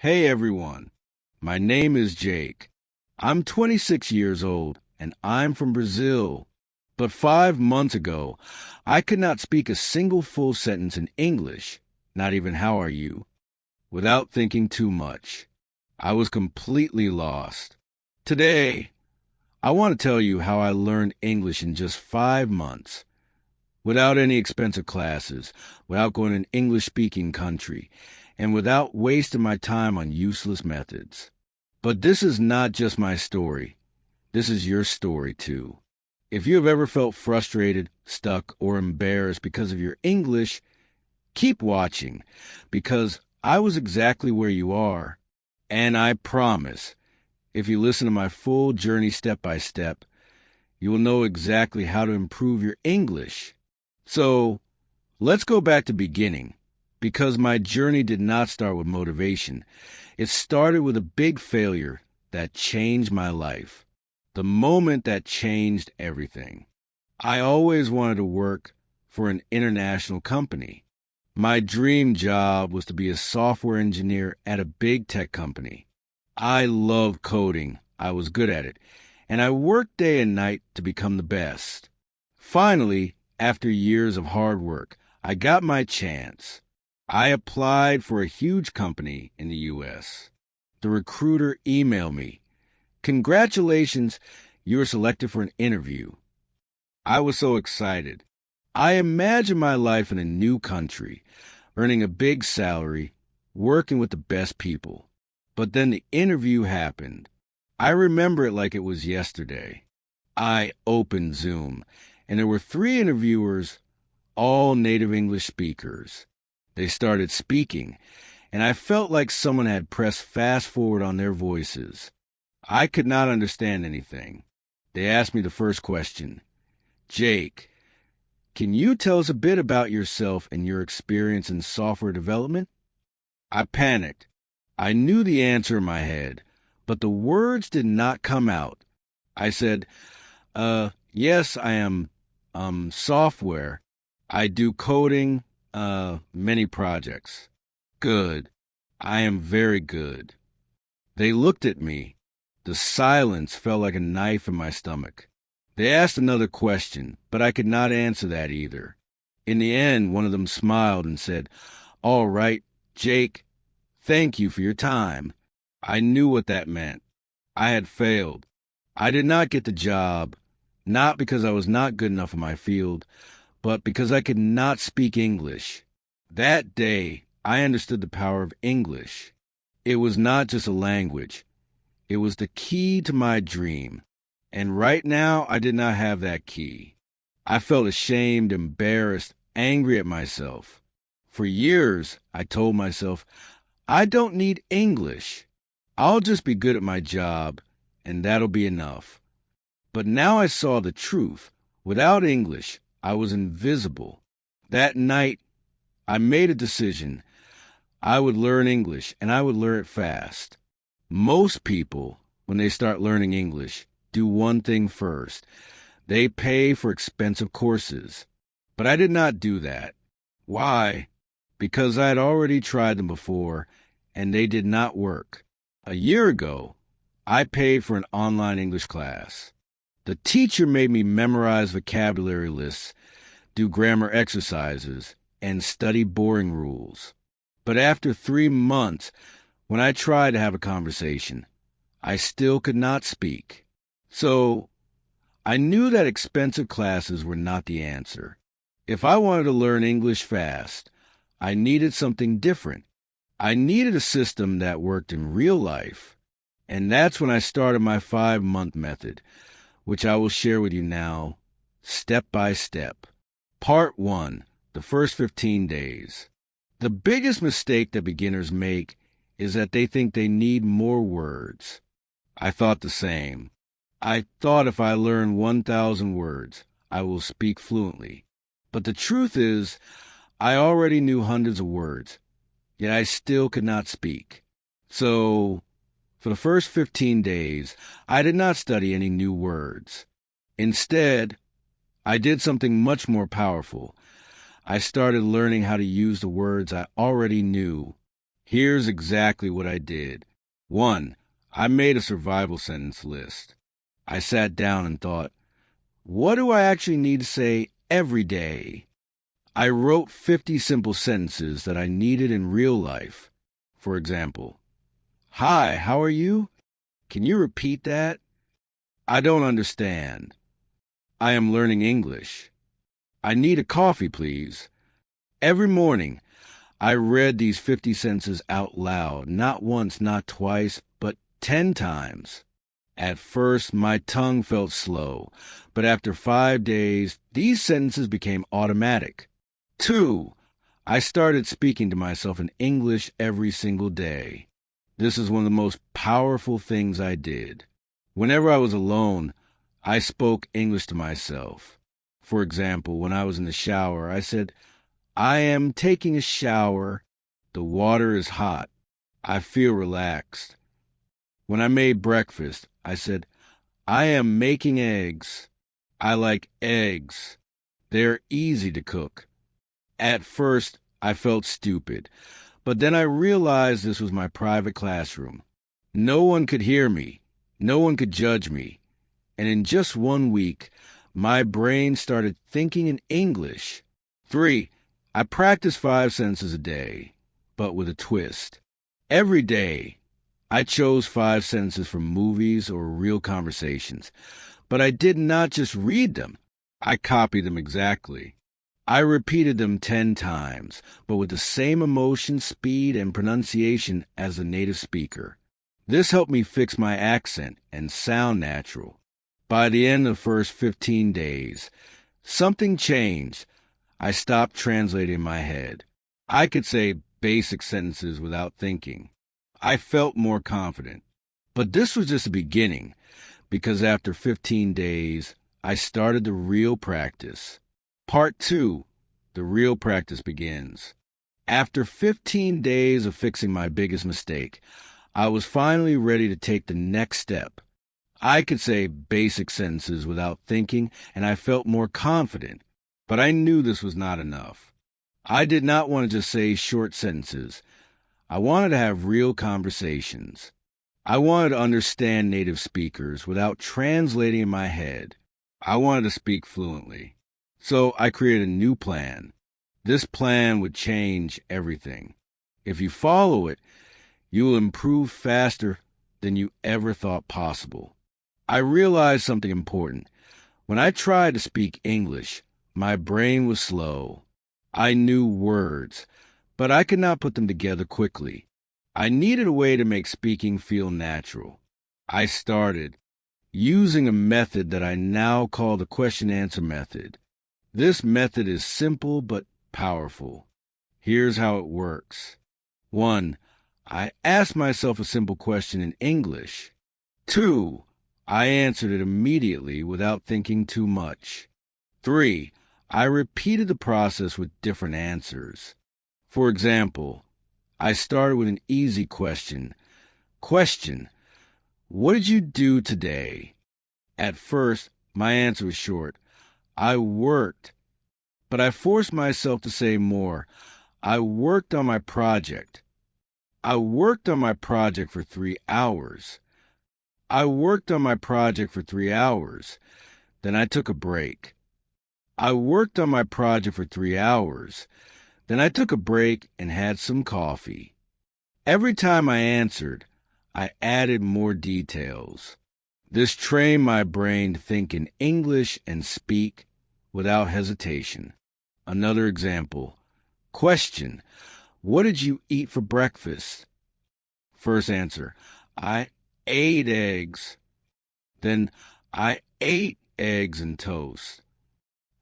Hey everyone, my name is Jake. I'm 26 years old and I'm from Brazil. But 5 months ago, I could not speak a single full sentence in English, not even how are you, without thinking too much. I was completely lost. Today, I want to tell you how I learned English in just 5 months, without any expensive classes, without going to an English-speaking country, and without wasting my time on useless methods. But this is not just my story. This is your story, too. If you have ever felt frustrated, stuck, or embarrassed because of your English, keep watching, because I was exactly where you are. And I promise, if you listen to my full journey step by step, you will know exactly how to improve your English. So, let's go back to beginning, because my journey did not start with motivation. It started with a big failure that changed my life. The moment that changed everything. I always wanted to work for an international company. My dream job was to be a software engineer at a big tech company. I loved coding. I was good at it. And I worked day and night to become the best. Finally, after years of hard work, I got my chance. I applied for a huge company in the U.S. The recruiter emailed me. Congratulations, you were selected for an interview. I was so excited. I imagined my life in a new country, earning a big salary, working with the best people. But then the interview happened. I remember it like it was yesterday. I opened Zoom, and there were 3 interviewers, all native English speakers. They started speaking, and I felt like someone had pressed fast forward on their voices. I could not understand anything. They asked me the first question. Jake, can you tell us a bit about yourself and your experience in software development? I panicked. I knew the answer in my head, but the words did not come out. I said, yes, I am, software. I do coding, many projects. Good. I am very good. They looked at me. The silence felt like a knife in my stomach. They asked another question, but I could not answer that either. In the end, one of them smiled and said, "All right, Jake, thank you for your time." I knew what that meant. I had failed. I did not get the job, not because I was not good enough in my field, but because I could not speak English. That day, I understood the power of English. It was not just a language. It was the key to my dream. And right now, I did not have that key. I felt ashamed, embarrassed, angry at myself. For years, I told myself, I don't need English. I'll just be good at my job, and that'll be enough. But now I saw the truth. Without English, I was invisible. That night, I made a decision. I would learn English, and I would learn it fast. Most people, when they start learning English, do one thing first. They pay for expensive courses. But I did not do that. Why? Because I had already tried them before, and they did not work. A year ago, I paid for an online English class. The teacher made me memorize vocabulary lists, do grammar exercises, and study boring rules. But after 3 months, when I tried to have a conversation, I still could not speak. So, I knew that expensive classes were not the answer. If I wanted to learn English fast, I needed something different. I needed a system that worked in real life. And that's when I started my 5-month method, which I will share with you now, step by step. Part 1, the first 15 days. The biggest mistake that beginners make is that they think they need more words. I thought the same. I thought if I learn 1,000 words, I will speak fluently. But the truth is, I already knew hundreds of words, yet I still could not speak. So, for the first 15 days, I did not study any new words. Instead, I did something much more powerful. I started learning how to use the words I already knew. Here's exactly what I did. 1. I made a survival sentence list. I sat down and thought, what do I actually need to say every day? I wrote 50 simple sentences that I needed in real life. For example, hi, how are you? Can you repeat that? I don't understand. I am learning English. I need a coffee, please. Every morning, I read these 50 sentences out loud, not once, not twice, but 10 times. At first, my tongue felt slow, but after 5 days, these sentences became automatic. 2. I started speaking to myself in English every single day. This is one of the most powerful things I did. Whenever I was alone, I spoke English to myself. For example, when I was in the shower, I said, I am taking a shower. The water is hot. I feel relaxed. When I made breakfast, I said, I am making eggs. I like eggs. They're easy to cook. At first, I felt stupid, but then I realized this was my private classroom. No one could hear me. No one could judge me. And in just 1 week, my brain started thinking in English. 3. I practiced 5 sentences a day, but with a twist. Every day, I chose 5 sentences from movies or real conversations, but I did not just read them. I copied them exactly. I repeated them 10 times, but with the same emotion, speed, and pronunciation as the native speaker. This helped me fix my accent and sound natural. By the end of the first 15 days, something changed. I stopped translating in my head. I could say basic sentences without thinking. I felt more confident. But this was just the beginning, because after 15 days, I started the real practice. Part 2, the real practice begins. After 15 days of fixing my biggest mistake, I was finally ready to take the next step. I could say basic sentences without thinking, and I felt more confident. But I knew this was not enough. I did not want to just say short sentences. I wanted to have real conversations. I wanted to understand native speakers without translating in my head. I wanted to speak fluently. So I created a new plan. This plan would change everything. If you follow it, you will improve faster than you ever thought possible. I realized something important. When I tried to speak English, my brain was slow. I knew words, but I could not put them together quickly. I needed a way to make speaking feel natural. I started using a method that I now call the question-answer method. This method is simple but powerful. Here's how it works. 1. I asked myself a simple question in English. 2. I answered it immediately without thinking too much. 3. I repeated the process with different answers. For example, I started with an easy question. Question: what did you do today? At first, my answer was short. I worked. But I forced myself to say more. I worked on my project. I worked on my project for 3 hours. I worked on my project for 3 hours. Then I took a break. I worked on my project for 3 hours. Then I took a break and had some coffee. Every time I answered, I added more details. This trained my brain to think in English and speak without hesitation. Another example. Question: what did you eat for breakfast? First answer: I ate eggs. Then I ate eggs and toast.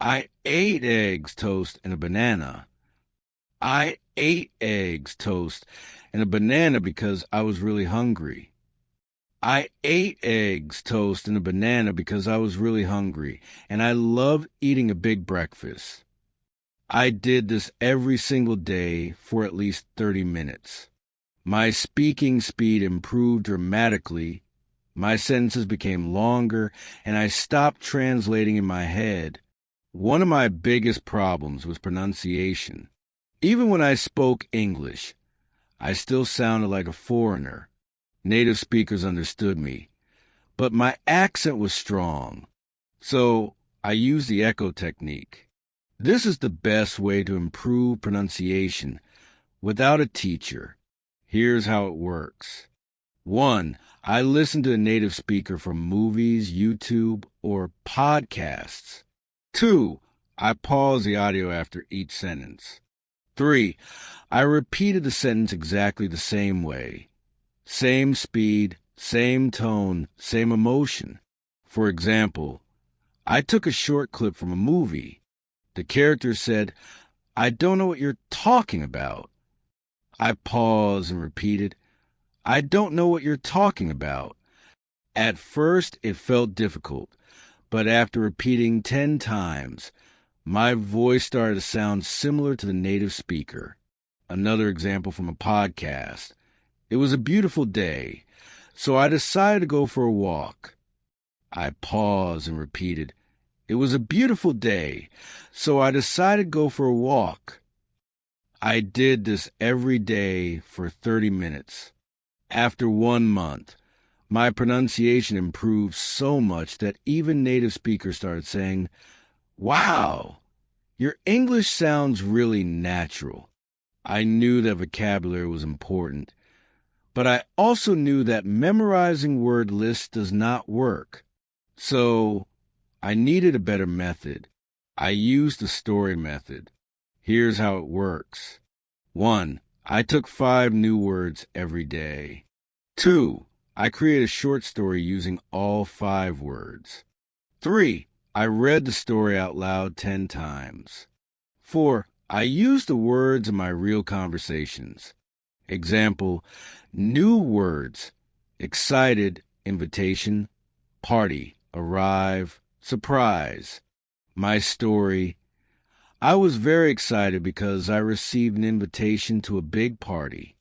I ate eggs, toast, and a banana. I ate eggs, toast, and a banana because I was really hungry. I ate eggs, toast, and a banana because I was really hungry, and I loved eating a big breakfast. I did this every single day for at least 30 minutes. My speaking speed improved dramatically. My sentences became longer, and I stopped translating in my head. One of my biggest problems was pronunciation. Even when I spoke English, I still sounded like a foreigner. Native speakers understood me, but my accent was strong. So I used the echo technique. This is the best way to improve pronunciation without a teacher. Here's how it works. 1. I listen to a native speaker from movies, YouTube, or podcasts. 2. I pause the audio after each sentence. 3. I repeated the sentence exactly the same way. Same speed, same tone, same emotion. For example, I took a short clip from a movie. The character said, "I don't know what you're talking about." I paused and repeated, "I don't know what you're talking about." At first, it felt difficult, but after repeating 10 times, my voice started to sound similar to the native speaker. Another example from a podcast. It was a beautiful day, so I decided to go for a walk. I paused and repeated, "It was a beautiful day, so I decided to go for a walk." I did this every day for 30 minutes. After 1 month, my pronunciation improved so much that even native speakers started saying, "Wow, your English sounds really natural." I knew that vocabulary was important, but I also knew that memorizing word lists does not work. So I needed a better method. I used the story method. Here's how it works. 1. I took 5 new words every day. 2. I created a short story using all 5 words. 3. I read the story out loud 10 times. 4. I used the words in my real conversations. Example, new words: excited, invitation; party, arrive, surprise. My story: I was very excited because I received an invitation to a big party.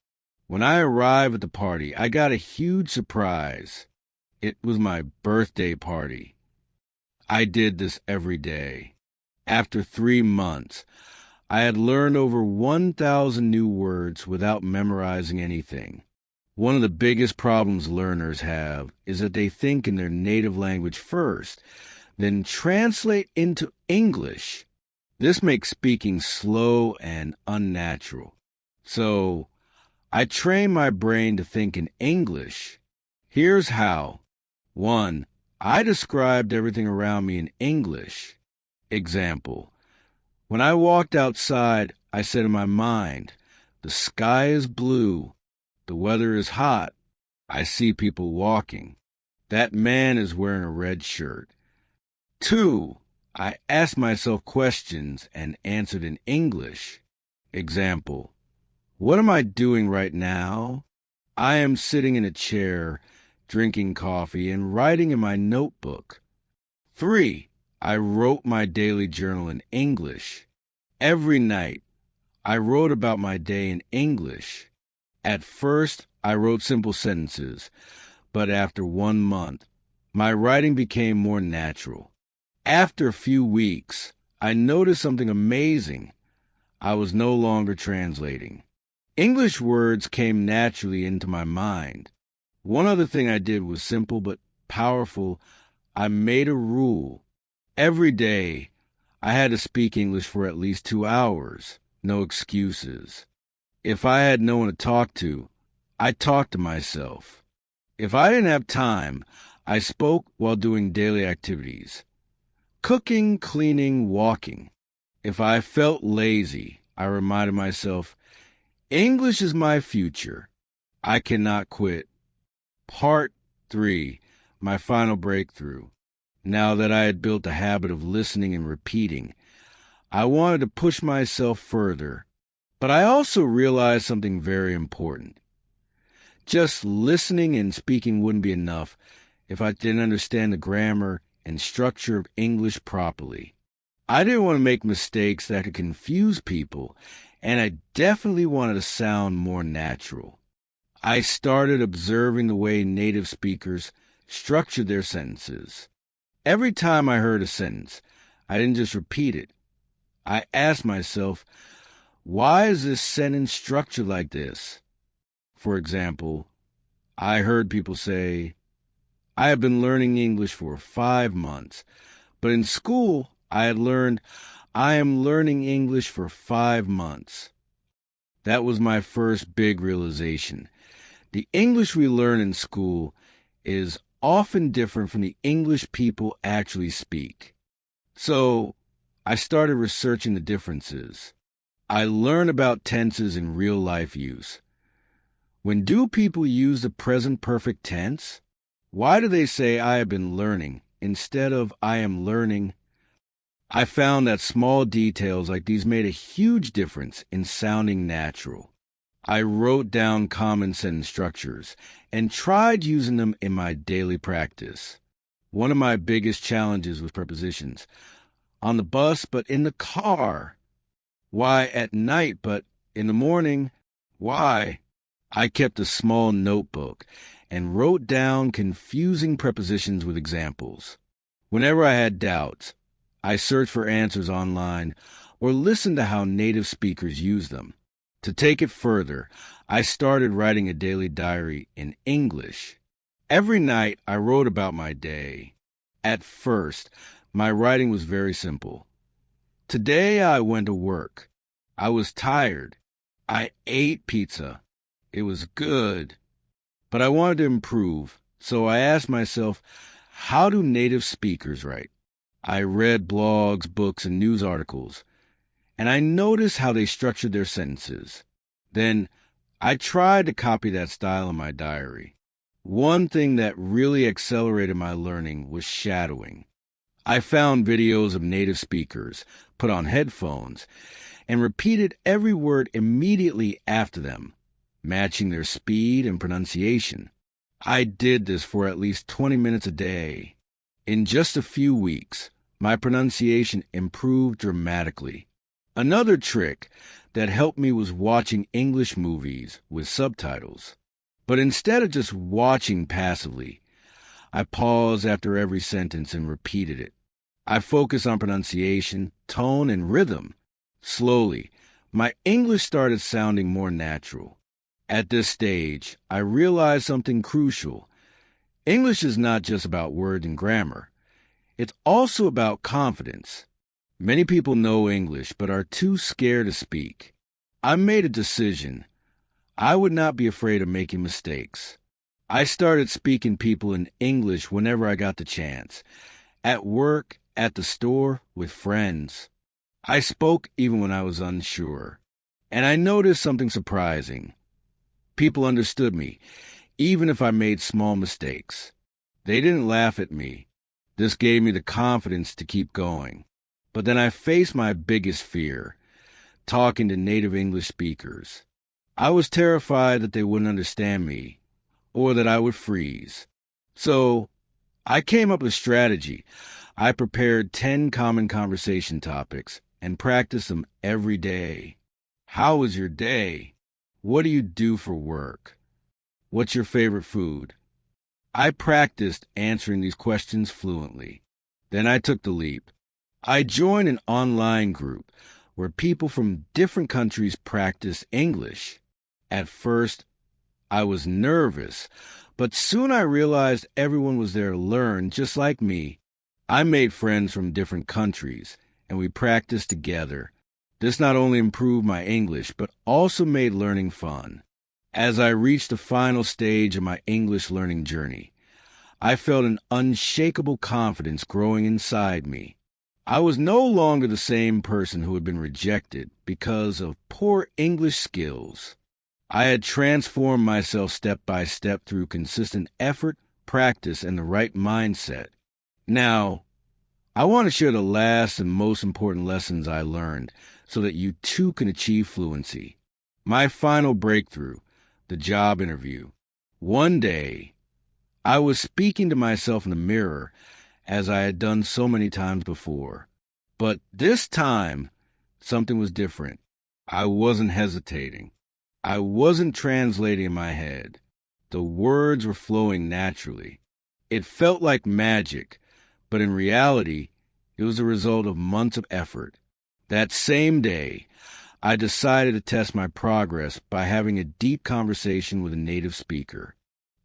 When I arrived at the party, I got a huge surprise. It was my birthday party. I did this every day. After 3 months, I had learned over 1,000 new words without memorizing anything. One of the biggest problems learners have is that they think in their native language first, then translate into English. This makes speaking slow and unnatural. So, I train my brain to think in English. Here's how. 1. I described everything around me in English. Example, when I walked outside, I said in my mind, "The sky is blue. The weather is hot. I see people walking. That man is wearing a red shirt." 2. I asked myself questions and answered in English. Example, what am I doing right now? I am sitting in a chair, drinking coffee, and writing in my notebook. 3. I wrote my daily journal in English. Every night, I wrote about my day in English. At first, I wrote simple sentences, but after 1 month, my writing became more natural. After a few weeks, I noticed something amazing. I was no longer translating. English words came naturally into my mind. One other thing I did was simple but powerful. I made a rule. Every day, I had to speak English for at least 2 hours. No excuses. If I had no one to talk to, I talked to myself. If I didn't have time, I spoke while doing daily activities: cooking, cleaning, walking. If I felt lazy, I reminded myself, English is my future. I cannot quit. Part 3, my final breakthrough. Now that I had built a habit of listening and repeating, I wanted to push myself further. But I also realized something very important. Just listening and speaking wouldn't be enough if I didn't understand the grammar and structure of English properly. I didn't want to make mistakes that could confuse people, and I definitely wanted to sound more natural. I started observing the way native speakers structured their sentences. Every time I heard a sentence, I didn't just repeat it. I asked myself, why is this sentence structured like this? For example, I heard people say, I have been learning English for 5 months, but in school I had learned, I am learning English for 5 months. That was my first big realization. The English we learn in school is often different from the English people actually speak. So I started researching the differences. I learned about tenses in real life use. When do people use the present perfect tense? Why do they say I have been learning instead of I am learning? I found that small details like these made a huge difference in sounding natural. I wrote down common sentence structures and tried using them in my daily practice. One of my biggest challenges was prepositions. On the bus, but in the car. Why at night, but in the morning? Why? I kept a small notebook and wrote down confusing prepositions with examples. Whenever I had doubts, I searched for answers online or listened to how native speakers use them. To take it further, I started writing a daily diary in English. Every night, I wrote about my day. At first, my writing was very simple. Today, I went to work. I was tired. I ate pizza. It was good. But I wanted to improve, so I asked myself, how do native speakers write? I read blogs, books, and news articles, and I noticed how they structured their sentences. Then I tried to copy that style in my diary. One thing that really accelerated my learning was shadowing. I found videos of native speakers, put on headphones, and repeated every word immediately after them, matching their speed and pronunciation. I did this for at least 20 minutes a day. In just a few weeks, my pronunciation improved dramatically. Another trick that helped me was watching English movies with subtitles. But instead of just watching passively, I paused after every sentence and repeated it. I focused on pronunciation, tone, and rhythm. Slowly, my English started sounding more natural. At this stage, I realized something crucial. English is not just about words and grammar. It's also about confidence. Many people know English but are too scared to speak. I made a decision. I would not be afraid of making mistakes. I started speaking people in English whenever I got the chance. At work, at the store, with friends. I spoke even when I was unsure. And I noticed something surprising. People understood me, even if I made small mistakes. They didn't laugh at me. This gave me the confidence to keep going. But then I faced my biggest fear, talking to native English speakers. I was terrified that they wouldn't understand me, or that I would freeze. So I came up with a strategy. I prepared 10 common conversation topics and practiced them every day. How was your day? What do you do for work? What's your favorite food? I practiced answering these questions fluently. Then I took the leap. I joined an online group where people from different countries practiced English. At first, I was nervous, but soon I realized everyone was there to learn just like me. I made friends from different countries, and we practiced together. This not only improved my English, but also made learning fun. As I reached the final stage of my English learning journey, I felt an unshakable confidence growing inside me. I was no longer the same person who had been rejected because of poor English skills. I had transformed myself step by step through consistent effort, practice, and the right mindset. Now, I want to share the last and most important lessons I learned so that you too can achieve fluency. My final breakthrough, the job interview. One day, I was speaking to myself in the mirror as I had done so many times before. But this time, something was different. I wasn't hesitating. I wasn't translating in my head. The words were flowing naturally. It felt like magic, but in reality, it was a result of months of effort. That same day, I decided to test my progress by having a deep conversation with a native speaker.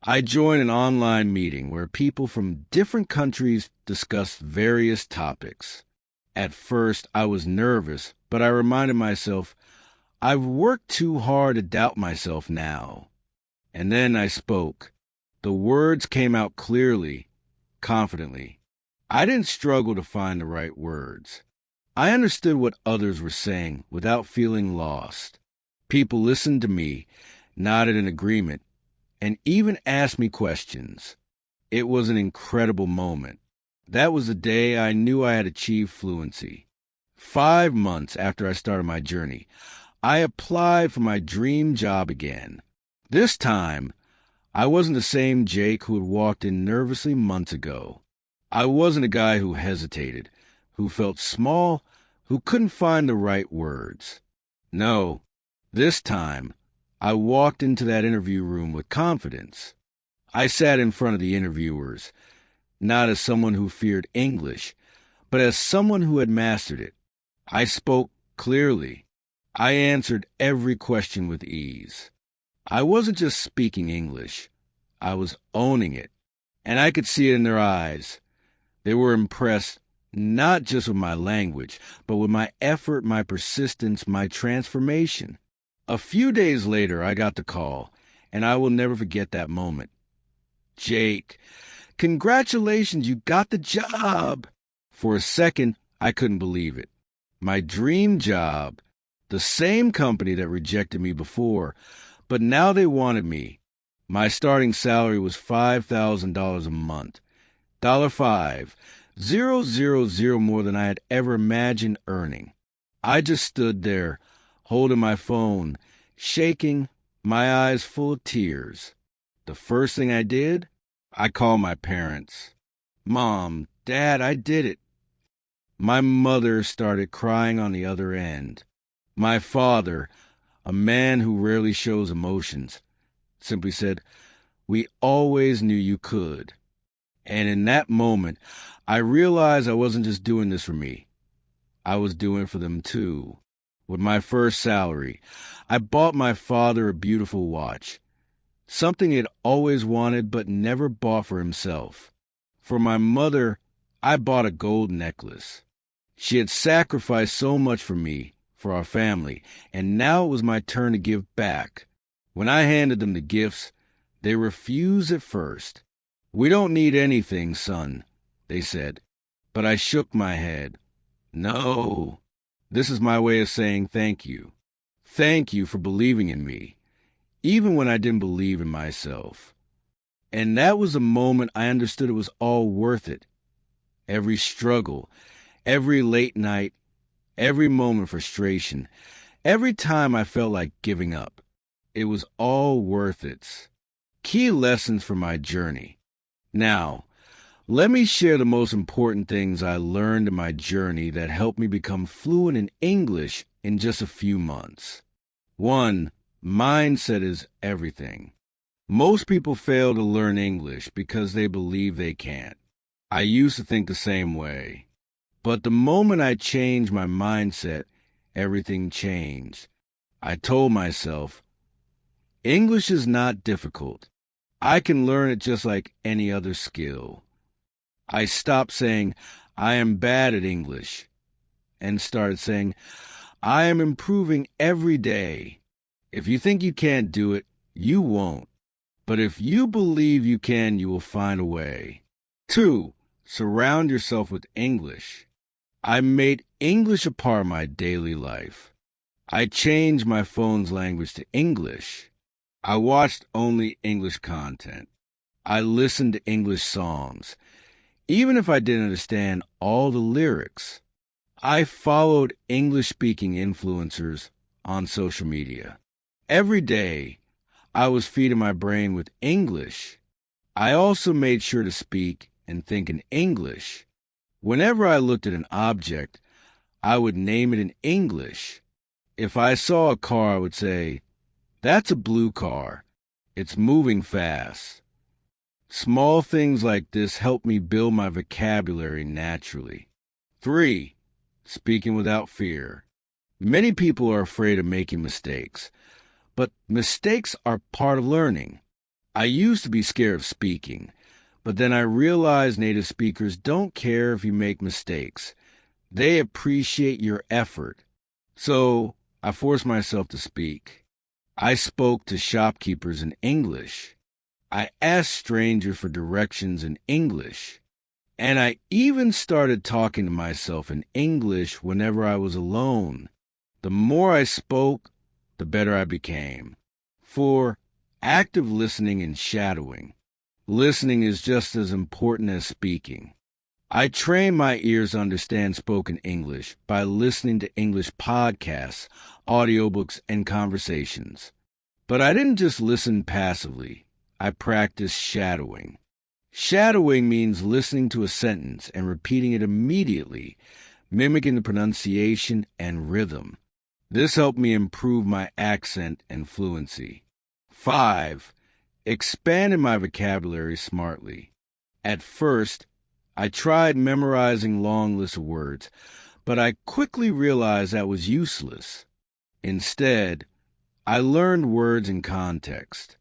I joined an online meeting where people from different countries discussed various topics. At first, I was nervous, but I reminded myself, I've worked too hard to doubt myself now. And then I spoke. The words came out clearly, confidently. I didn't struggle to find the right words. I understood what others were saying without feeling lost. People listened to me, nodded in agreement, and even asked me questions. It was an incredible moment. That was the day I knew I had achieved fluency. 5 months after I started my journey, I applied for my dream job again. This time, I wasn't the same Jake who had walked in nervously months ago. I wasn't a guy who hesitated, who felt small, who couldn't find the right words. No, this time, I walked into that interview room with confidence. I sat in front of the interviewers, not as someone who feared English, but as someone who had mastered it. I spoke clearly. I answered every question with ease. I wasn't just speaking English. I was owning it, and I could see it in their eyes. They were impressed not just with my language, but with my effort, my persistence, my transformation. A few days later, I got the call, and I will never forget that moment. Jake, congratulations, you got the job. For a second, I couldn't believe it. My dream job, the same company that rejected me before, but now they wanted me. My starting salary was $5,000 a month. $5,000 more than I had ever imagined earning. I just stood there, holding my phone, shaking, my eyes full of tears. The first thing I did, I called my parents. Mom, Dad, I did it. My mother started crying on the other end. My father, a man who rarely shows emotions, simply said, "We always knew you could." And in that moment, I realized I wasn't just doing this for me. I was doing it for them too. With my first salary, I bought my father a beautiful watch, something he had always wanted but never bought for himself. For my mother, I bought a gold necklace. She had sacrificed so much for me, for our family, and now it was my turn to give back. When I handed them the gifts, they refused at first. "We don't need anything, son," they said. But I shook my head. "No, this is my way of saying thank you. Thank you for believing in me, even when I didn't believe in myself." And that was the moment I understood it was all worth it. Every struggle, every late night, every moment of frustration, every time I felt like giving up, it was all worth it. Key lessons from my journey. Now, let me share the most important things I learned in my journey that helped me become fluent in English in just a few months. 1. Mindset is everything. Most people fail to learn English because they believe they can't. I used to think the same way. But the moment I changed my mindset, everything changed. I told myself, English is not difficult. I can learn it just like any other skill. I stopped saying, I am bad at English, and started saying, I am improving every day. If you think you can't do it, you won't. But if you believe you can, you will find a way. 2. Surround yourself with English. I made English a part of my daily life. I changed my phone's language to English. I watched only English content. I listened to English songs, even if I didn't understand all the lyrics. I followed English-speaking influencers on social media. Every day, I was feeding my brain with English. I also made sure to speak and think in English. Whenever I looked at an object, I would name it in English. If I saw a car, I would say, that's a blue car. It's moving fast. Small things like this help me build my vocabulary naturally. 3. Speaking without fear. Many people are afraid of making mistakes, but mistakes are part of learning. I used to be scared of speaking, but then I realized native speakers don't care if you make mistakes. They appreciate your effort. So I forced myself to speak. I spoke to shopkeepers in English. I asked strangers for directions in English. And I even started talking to myself in English whenever I was alone. The more I spoke, the better I became. 4. Active listening and shadowing. Listening is just as important as speaking. I train my ears to understand spoken English by listening to English podcasts, audiobooks, and conversations. But I didn't just listen passively. I practiced shadowing. Shadowing means listening to a sentence and repeating it immediately, mimicking the pronunciation and rhythm. This helped me improve my accent and fluency. 5. Expanded my vocabulary smartly. At first, I tried memorizing long lists of words, but I quickly realized that was useless. Instead, I learned words in context.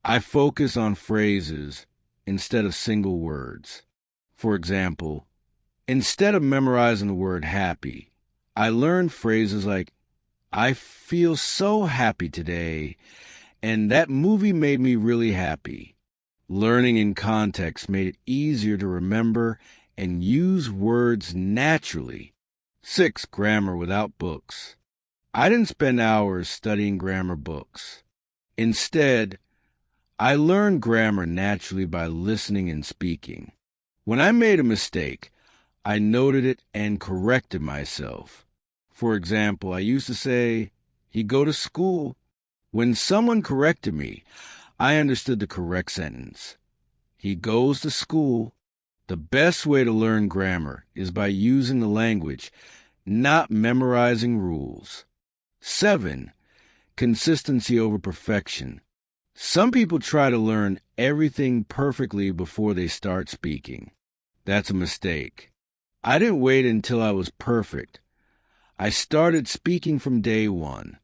I focused on phrases instead of single words. For example, instead of memorizing the word happy, I learned phrases like, I feel so happy today, and that movie made me really happy. Learning in context made it easier to remember and use words naturally. 6. Grammar without books. I didn't spend hours studying grammar books. Instead, I learned grammar naturally by listening and speaking. When I made a mistake, I noted it and corrected myself. For example, I used to say, "He go to school." When someone corrected me, I understood the correct sentence. He goes to school. The best way to learn grammar is by using the language, not memorizing rules. 7. Consistency over perfection. Some people try to learn everything perfectly before they start speaking. That's a mistake. I didn't wait until I was perfect. I started speaking from day one.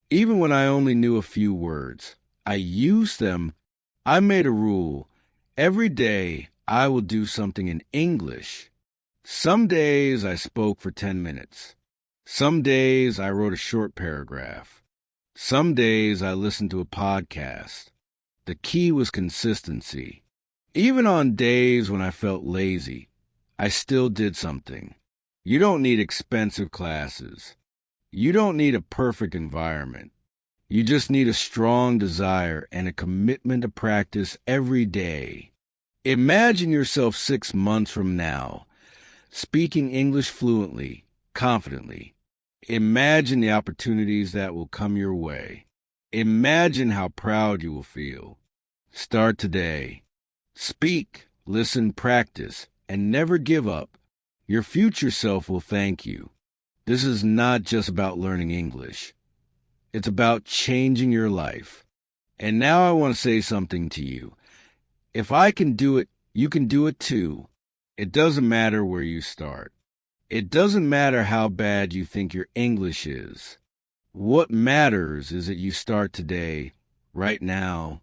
Even when I only knew a few words, I used them. I made a rule. Every day, I will do something in English. Some days I spoke for 10 minutes. Some days I wrote a short paragraph. Some days I listened to a podcast. The key was consistency. Even on days when I felt lazy, I still did something. You don't need expensive classes. You don't need a perfect environment. You just need a strong desire and a commitment to practice every day. Imagine yourself 6 months from now, speaking English fluently, confidently. Imagine the opportunities that will come your way. Imagine how proud you will feel. Start today. Speak, listen, practice, and never give up. Your future self will thank you. This is not just about learning English. It's about changing your life. And now I want to say something to you. If I can do it, you can do it too. It doesn't matter where you start. It doesn't matter how bad you think your English is. What matters is that you start today, right now.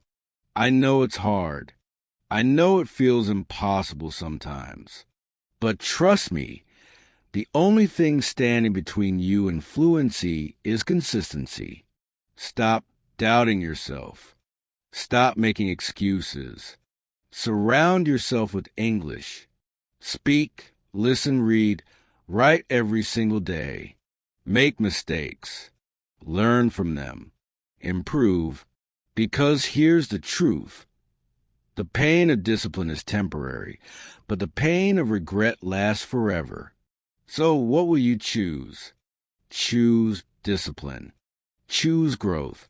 I know it's hard. I know it feels impossible sometimes. But trust me, the only thing standing between you and fluency is consistency. Stop doubting yourself. Stop making excuses. Surround yourself with English. Speak, listen, read, write every single day. Make mistakes. Learn from them. Improve. Because here's the truth. The pain of discipline is temporary, but the pain of regret lasts forever. So what will you choose? Choose discipline. Choose growth.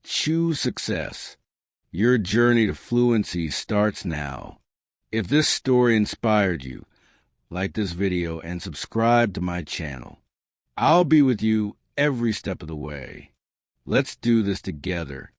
Choose success. Your journey to fluency starts now. If this story inspired you, like this video and subscribe to my channel. I'll be with you every step of the way. Let's do this together.